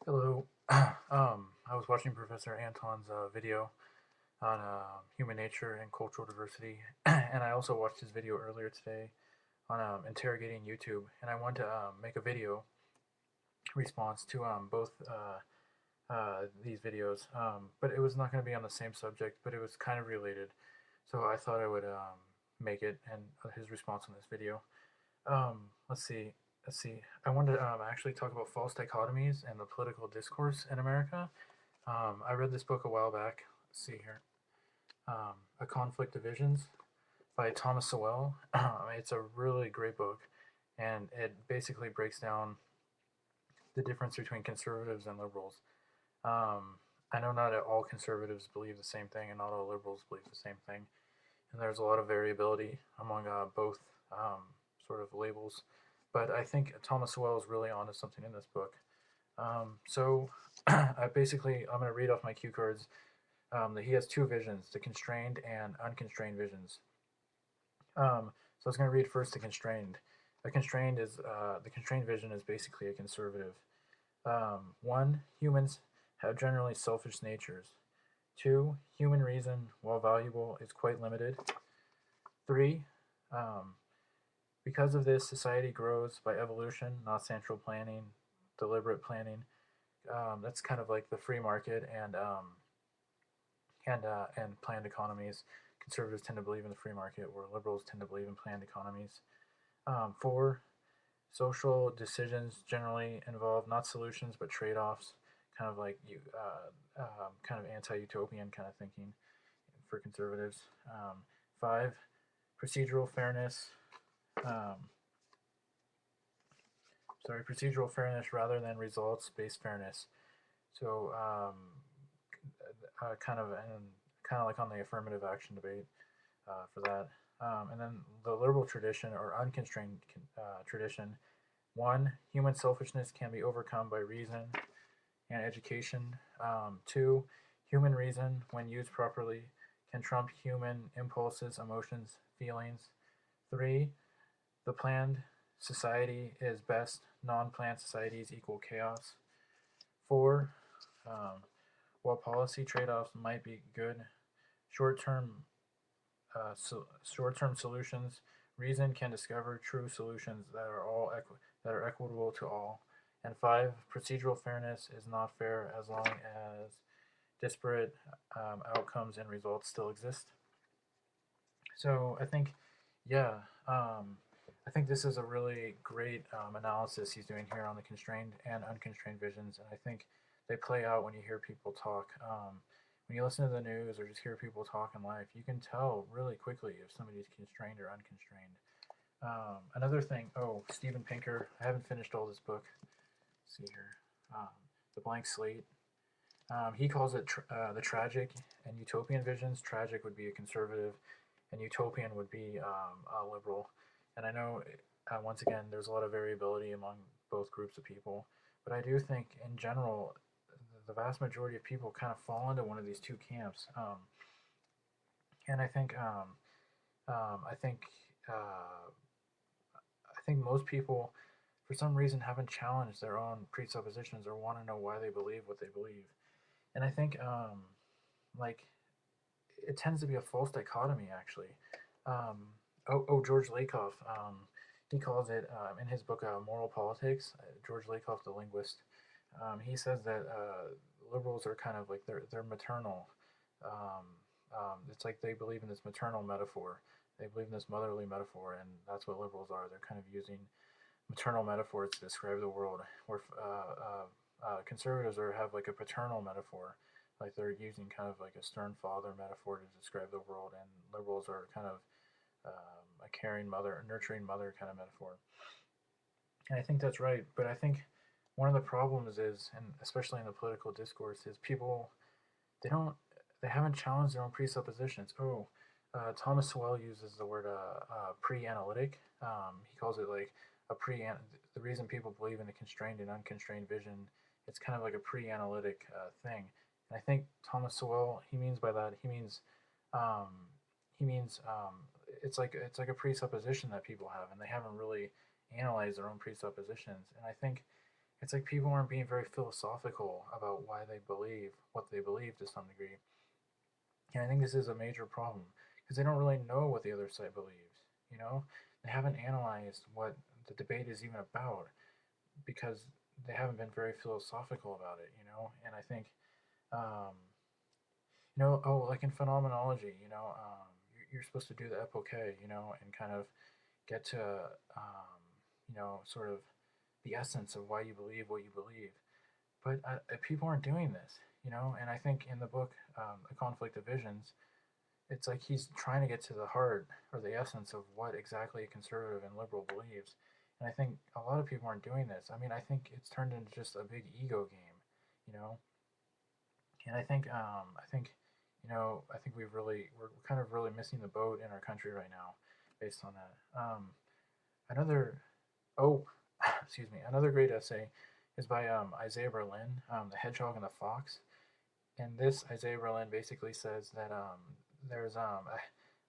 Hello. I was watching Professor Anton's video on human nature and cultural diversity, and I also watched his video earlier today on interrogating YouTube. And I wanted to make a video response to both these videos, but it was not going to be on the same subject, but it was kind of related. So I thought I would make it and his response on this video. Let's see. Let's see. I wanted to actually talk about false dichotomies and the political discourse in America. I read this book a while back. Let's see here. A Conflict of Visions by Thomas Sowell. It's a really great book, and it basically breaks down the difference between conservatives and liberals. I know not all conservatives believe the same thing, and not all liberals believe the same thing, and there's a lot of variability among both sort of labels. But I think Thomas Sowell is really onto something in this book. So I'm going to read off my cue cards that he has two visions, the constrained and unconstrained visions. So I was going to read first the constrained. The constrained vision is basically a conservative. One, humans have generally selfish natures. Two, human reason, while valuable, is quite limited. Three, because of this, society grows by evolution, not central planning, deliberate planning. That's kind of like the free market and planned economies. Conservatives tend to believe in the free market, where liberals tend to believe in planned economies. Four, social decisions generally involve not solutions but trade-offs, kind of like kind of anti-utopian kind of thinking for conservatives. Five, procedural fairness. Um, procedural fairness rather than results-based fairness. So kind of like on the affirmative action debate for that. And then the liberal tradition or unconstrained tradition. One, human selfishness can be overcome by reason and education. Two, human reason, when used properly, can trump human impulses, emotions, feelings. Three, the planned society is best. Non-planned societies equal chaos. Four, while policy trade-offs might be good, short-term short-term solutions, reason can discover true solutions that are equitable to all. And five, procedural fairness is not fair as long as disparate outcomes and results still exist. So I think, yeah, I think this is a really great analysis he's doing here on the constrained and unconstrained visions, and I think they play out when you hear people talk. When you listen to the news or just hear people talk in life, you can tell really quickly if somebody's constrained or unconstrained. Another thing, Steven Pinker, I haven't finished all this book. Let's see here. Um, the Blank Slate. He calls it the tragic and utopian visions. Tragic would be a conservative, and utopian would be a liberal. And I know, once again, there's a lot of variability among both groups of people, but I do think, in general, the vast majority of people kind of fall into one of these two camps. And I think, I think most people, for some reason, haven't challenged their own presuppositions or want to know why they believe what they believe. And I think, like, it tends to be a false dichotomy, actually. George Lakoff, he calls it in his book Moral Politics. George Lakoff, the linguist, he says that liberals are kind of like they're maternal. Um, it's like they believe in this maternal metaphor. They believe in this motherly metaphor, and that's what liberals are. They're kind of using maternal metaphors to describe the world, where conservatives have like a paternal metaphor, like they're using kind of like a stern father metaphor to describe the world, and liberals are kind of a caring mother, a nurturing mother kind of metaphor. And I think that's right, but I think one of the problems is, and especially in the political discourse, is people they don't they haven't challenged their own presuppositions. Thomas Sowell uses the word pre-analytic. He calls it like a pre. The reason people believe in the constrained and unconstrained vision, it's kind of like a pre-analytic thing. And I think Thomas Sowell, he means by that, um, he means it's like a presupposition that people have, and they haven't really analyzed their own presuppositions. And I think it's like people aren't being very philosophical about why they believe what they believe to some degree. And I think this is a major problem because they don't really know what the other side believes. You know, they haven't analyzed what the debate is even about because they haven't been very philosophical about it. You know, and I think, um, like in phenomenology, you're supposed to do the epoche, and kind of get to, sort of the essence of why you believe what you believe. But people aren't doing this, and I think in the book, A Conflict of Visions, it's like he's trying to get to the heart or the essence of what exactly a conservative and liberal believes. And I think a lot of people aren't doing this. I mean, I think it's turned into just a big ego game, you know. And I think we're kind of really missing the boat in our country right now, based on that. Another, oh, excuse me, another great essay is by Isaiah Berlin, The Hedgehog and the Fox. And this Isaiah Berlin basically says that there's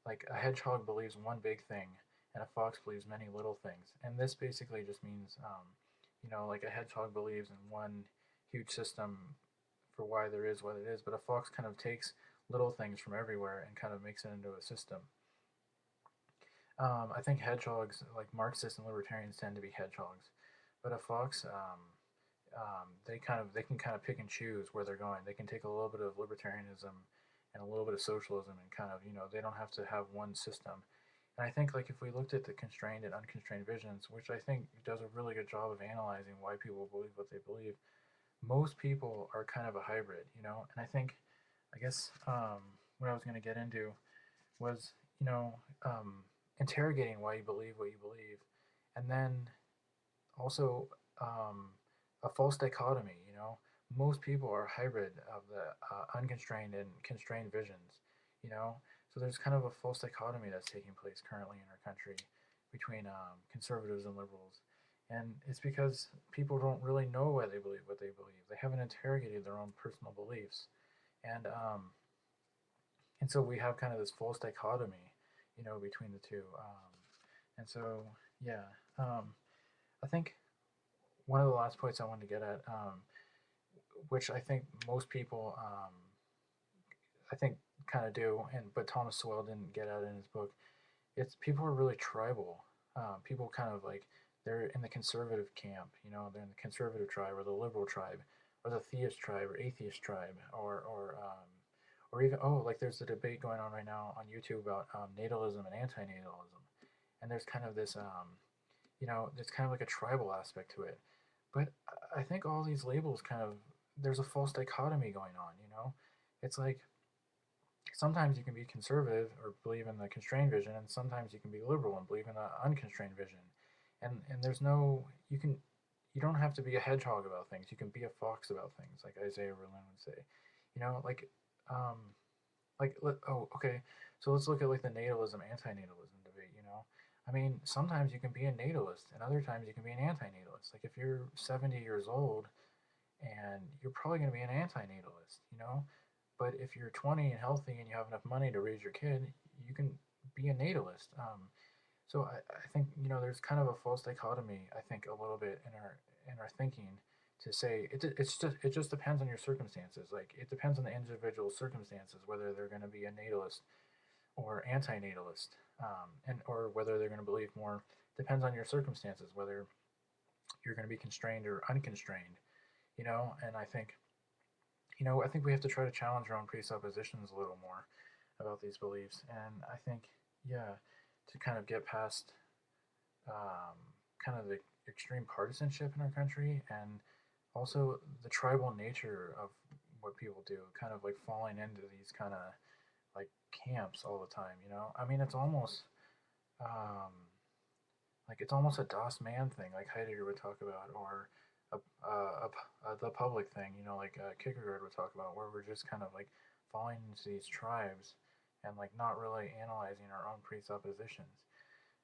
like a hedgehog believes one big thing and a fox believes many little things. And this basically just means like a hedgehog believes in one huge system for why there is what it is, but a fox kind of takes little things from everywhere and kind of makes it into a system. I think hedgehogs, like Marxists and libertarians, tend to be hedgehogs, but a fox, they can kind of pick and choose where they're going. They can take a little bit of libertarianism and a little bit of socialism and kind of they don't have to have one system. And I think like if we looked at the constrained and unconstrained visions, which I think does a really good job of analyzing why people believe what they believe, most people are kind of a hybrid, And I guess what I was going to get into was, interrogating why you believe what you believe, and then also a false dichotomy. Most people are a hybrid of the unconstrained and constrained visions. You know, so there's kind of a false dichotomy that's taking place currently in our country between conservatives and liberals. And it's because people don't really know why they believe what they believe. They haven't interrogated their own personal beliefs. And and so we have kind of this false dichotomy, between the two. And so, yeah, I think one of the last points I wanted to get at, which I think most people, I think, kind of do, but Thomas Sowell didn't get at in his book. It's people are really tribal. People kind of like they're in the conservative camp. They're in the conservative tribe or the liberal tribe or the theist tribe or atheist tribe or even like there's a debate going on right now on YouTube about natalism and antinatalism, and there's kind of this there's kind of like a tribal aspect to it. But I think all these labels kind of there's a false dichotomy going on. It's like sometimes you can be conservative or believe in the constrained vision, and sometimes you can be liberal and believe in the unconstrained vision. And there's no you don't have to be a hedgehog about things. You can be a fox about things, like Isaiah Berlin would say. Um, okay. So let's look at like the natalism anti-natalism debate. I mean, sometimes you can be a natalist, and other times you can be an anti-natalist. Like if you're 70 years old, and you're probably going to be an anti-natalist. But if you're 20 and healthy and you have enough money to raise your kid, you can be a natalist. So I think there's kind of a false dichotomy. I think a little bit in our thinking to say it just depends on your circumstances. Like it depends on the individual circumstances whether they're going to be a natalist or anti-natalist, and or whether they're going to believe more. Depends on your circumstances whether you're going to be constrained or unconstrained. And I think we have to try to challenge our own presuppositions a little more about these beliefs. And I think, yeah, to kind of get past kind of the extreme partisanship in our country and also the tribal nature of what people do, kind of like falling into these kind of like camps all the time. I mean, um, it's almost a Das Man thing, like Heidegger would talk about, or the public thing, like Kierkegaard would talk about, where we're just kind of like falling into these tribes and like not really analyzing our own presuppositions.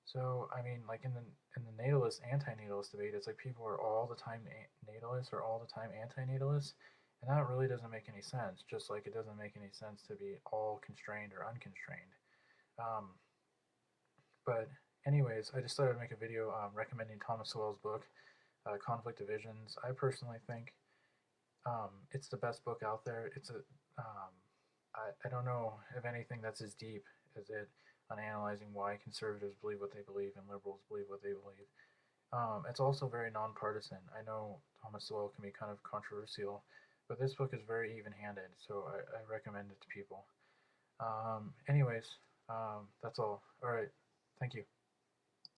So I mean, like in the natalist anti-natalist debate, it's like people are all the time natalists or all the time anti-natalists, and that really doesn't make any sense. Just like it doesn't make any sense to be all constrained or unconstrained. Um, but anyways, I just thought I'd make a video recommending Thomas Sowell's book, Conflict of Visions. I personally think it's the best book out there. I don't know of anything that's as deep as it on analyzing why conservatives believe what they believe and liberals believe what they believe. It's also very nonpartisan. I know Thomas Sowell can be kind of controversial, but this book is very even-handed, so I recommend it to people. Anyways, that's all. All right, thank you.